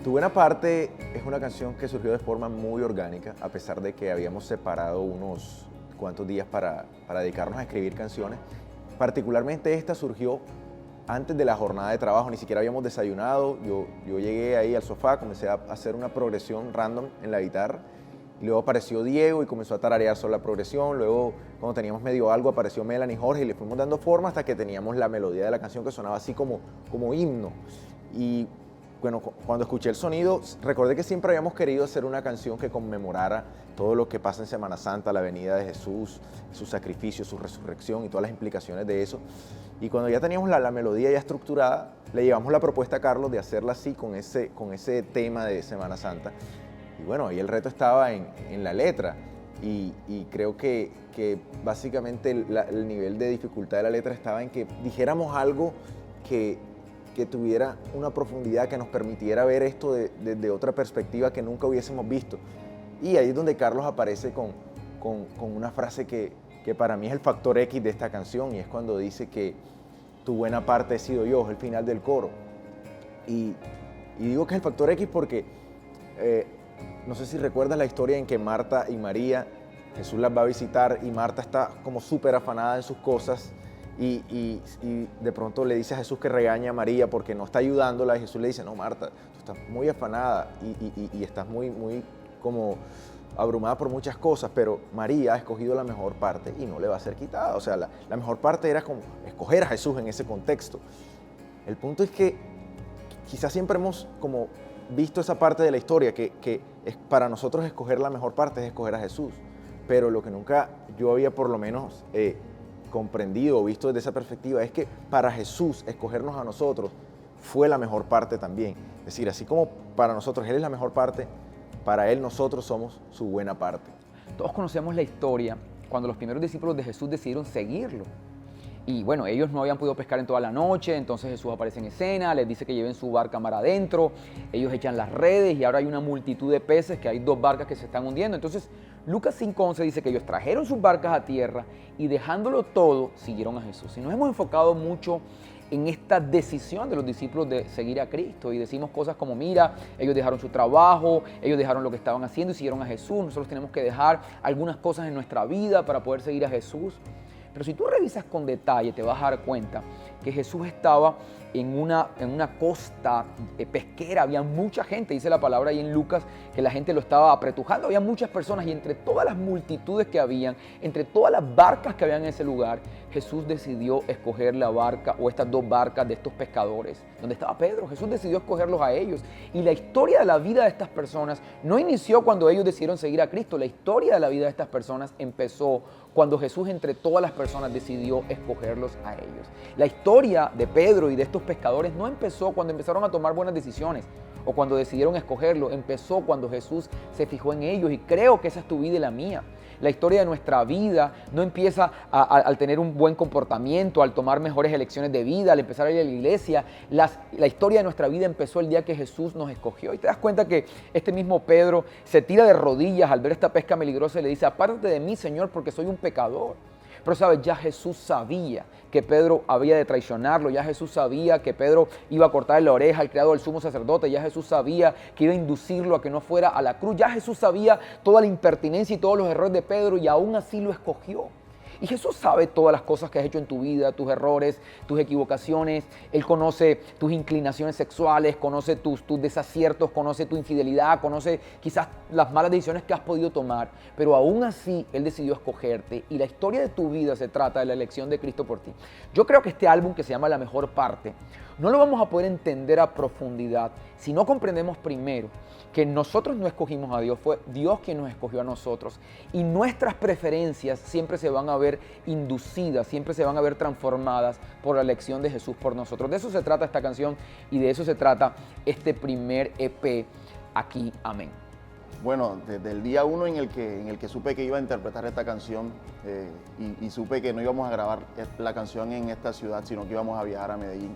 Tu buena parte es una canción que surgió de forma muy orgánica, a pesar de que habíamos separado unos cuantos días para dedicarnos a escribir canciones. Particularmente esta surgió antes de la jornada de trabajo, ni siquiera habíamos desayunado. Yo llegué ahí al sofá, comencé a hacer una progresión random en la guitarra. Y luego apareció Diego y comenzó a tararear sobre la progresión. Luego, cuando teníamos medio algo, apareció Melanie y Jorge y le fuimos dando forma hasta que teníamos la melodía de la canción que sonaba así como himno. Y bueno, cuando escuché el sonido, recordé que siempre habíamos querido hacer una canción que conmemorara todo lo que pasa en Semana Santa, la venida de Jesús, su sacrificio, su resurrección y todas las implicaciones de eso. Y cuando ya teníamos la melodía ya estructurada, le llevamos la propuesta a Carlos de hacerla así, con ese tema de Semana Santa. Y bueno, ahí el reto estaba en la letra. Y creo que básicamente el nivel de dificultad de la letra estaba en que dijéramos algo que tuviera una profundidad que nos permitiera ver esto desde otra perspectiva que nunca hubiésemos visto. Y ahí es donde Carlos aparece con una frase que para mí es el factor X de esta canción, y es cuando dice que tu buena parte he sido yo, es el final del coro. Y digo que es el factor X porque no sé si recuerdas la historia en que Marta y María, Jesús las va a visitar y Marta está como súper afanada en sus cosas. Y de pronto le dice a Jesús que regaña a María porque no está ayudándola, y Jesús le dice, no, Marta, tú estás muy afanada y estás muy como abrumada por muchas cosas, pero María ha escogido la mejor parte y no le va a ser quitada. O sea, la mejor parte era como escoger a Jesús en ese contexto. El punto es que quizás siempre hemos como visto esa parte de la historia, que es, para nosotros escoger la mejor parte es escoger a Jesús, pero lo que nunca yo había por lo menos comprendido o visto desde esa perspectiva es que para Jesús escogernos a nosotros fue la mejor parte también. Es decir, así como para nosotros Él es la mejor parte, para Él nosotros somos su buena parte. Todos conocemos la historia cuando los primeros discípulos de Jesús decidieron seguirlo. Y bueno, ellos no habían podido pescar en toda la noche, entonces Jesús aparece en escena, les dice que lleven su barca mar adentro, ellos echan las redes y ahora hay una multitud de peces, que hay 2 barcas que se están hundiendo. Entonces Lucas 5:11 dice que ellos trajeron sus barcas a tierra y dejándolo todo, siguieron a Jesús. Y nos hemos enfocado mucho en esta decisión de los discípulos de seguir a Cristo y decimos cosas como, mira, ellos dejaron su trabajo, ellos dejaron lo que estaban haciendo y siguieron a Jesús. Nosotros tenemos que dejar algunas cosas en nuestra vida para poder seguir a Jesús. Pero si tú revisas con detalle, te vas a dar cuenta que Jesús estaba en una costa pesquera, había mucha gente, dice la palabra ahí en Lucas, que la gente lo estaba apretujando, había muchas personas y entre todas las multitudes que habían, entre todas las barcas que habían en ese lugar, Jesús decidió escoger la barca o estas 2 barcas de estos pescadores, donde estaba Pedro. Jesús decidió escogerlos a ellos. Y la historia de la vida de estas personas no inició cuando ellos decidieron seguir a Cristo. La historia de la vida de estas personas empezó cuando Jesús entre todas las personas decidió escogerlos a ellos. La historia de Pedro y de estos pescadores no empezó cuando empezaron a tomar buenas decisiones o cuando decidieron escogerlo. Empezó cuando Jesús se fijó en ellos, y creo que esa es tu vida y la mía. La historia de nuestra vida no empieza al tener un buen comportamiento, al tomar mejores elecciones de vida, al empezar a ir a la iglesia. La historia de nuestra vida empezó el día que Jesús nos escogió. Y te das cuenta que este mismo Pedro se tira de rodillas al ver esta pesca peligrosa y le dice, apártate de mí, Señor, porque soy un pecador. Pero sabes, ya Jesús sabía que Pedro había de traicionarlo, ya Jesús sabía que Pedro iba a cortarle la oreja al criado del sumo sacerdote, ya Jesús sabía que iba a inducirlo a que no fuera a la cruz, ya Jesús sabía toda la impertinencia y todos los errores de Pedro y aún así lo escogió. Y Jesús sabe todas las cosas que has hecho en tu vida, tus errores, tus equivocaciones. Él conoce tus inclinaciones sexuales, conoce tus desaciertos, conoce tu infidelidad, conoce quizás las malas decisiones que has podido tomar. Pero aún así, Él decidió escogerte. Y la historia de tu vida se trata de la elección de Cristo por ti. Yo creo que este álbum, que se llama La Mejor Parte, no lo vamos a poder entender a profundidad si no comprendemos primero que nosotros no escogimos a Dios, fue Dios quien nos escogió a nosotros. Y nuestras preferencias siempre se van a ver inducidas, siempre se van a ver transformadas por la elección de Jesús por nosotros. De eso se trata esta canción y de eso se trata este primer EP, Aquí, Amén. Bueno, desde el día 1 en el que supe que iba a interpretar esta canción y supe que no íbamos a grabar la canción en esta ciudad, sino que íbamos a viajar a Medellín,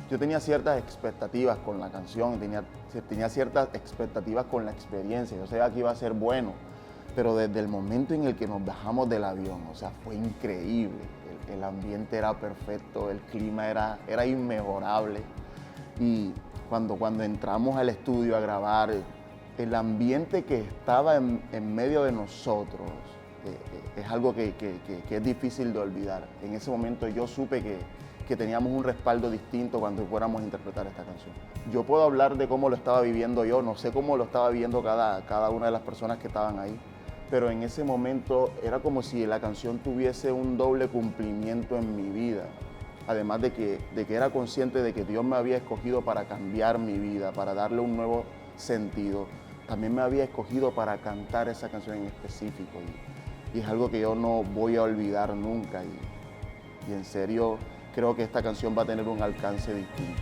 yo tenía ciertas expectativas con la canción, tenía ciertas expectativas con la experiencia. Yo sabía que iba a ser bueno, pero desde el momento en el que nos bajamos del avión, o sea, fue increíble. El ambiente era perfecto, el clima era inmejorable. Y cuando entramos al estudio a grabar, el ambiente que estaba en medio de nosotros es algo que es difícil de olvidar. En ese momento yo supe que teníamos un respaldo distinto cuando fuéramos a interpretar esta canción. Yo puedo hablar de cómo lo estaba viviendo yo, no sé cómo lo estaba viviendo cada una de las personas que estaban ahí, pero en ese momento era como si la canción tuviese un doble cumplimiento en mi vida. Además de que era consciente de que Dios me había escogido para cambiar mi vida, para darle un nuevo sentido. También me había escogido para cantar esa canción en específico. Y es algo que yo no voy a olvidar nunca. Y en serio, creo que esta canción va a tener un alcance distinto.